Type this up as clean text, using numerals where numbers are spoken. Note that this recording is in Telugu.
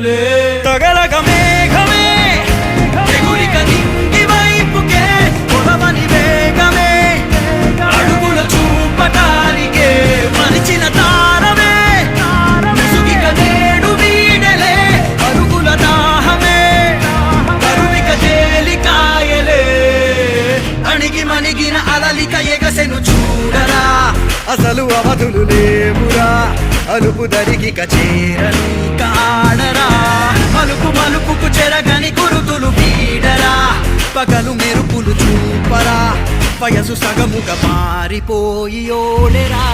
కనులే తగలగ మేఘమే ఎగురిక నింగి వైపుకే పొడవని వేగమే అడుగుల చూపటానికే మరిచిన తారమే ముసుగిక నేడు వీడలే అరుగుల దాహమే కరువిక తేలికాయలే అణిగి మణిగిన అలలిక ఎగసెను చూడరా అసలు అవధులు లేవురా అలుపు దరికి చేరని కాడరా మలుపు మలుపుకు చెరగని గురుతులు వీడరా పగలు మెరుపులు చూపరా వయసు సగముగా మారిపోయి ఓడెరా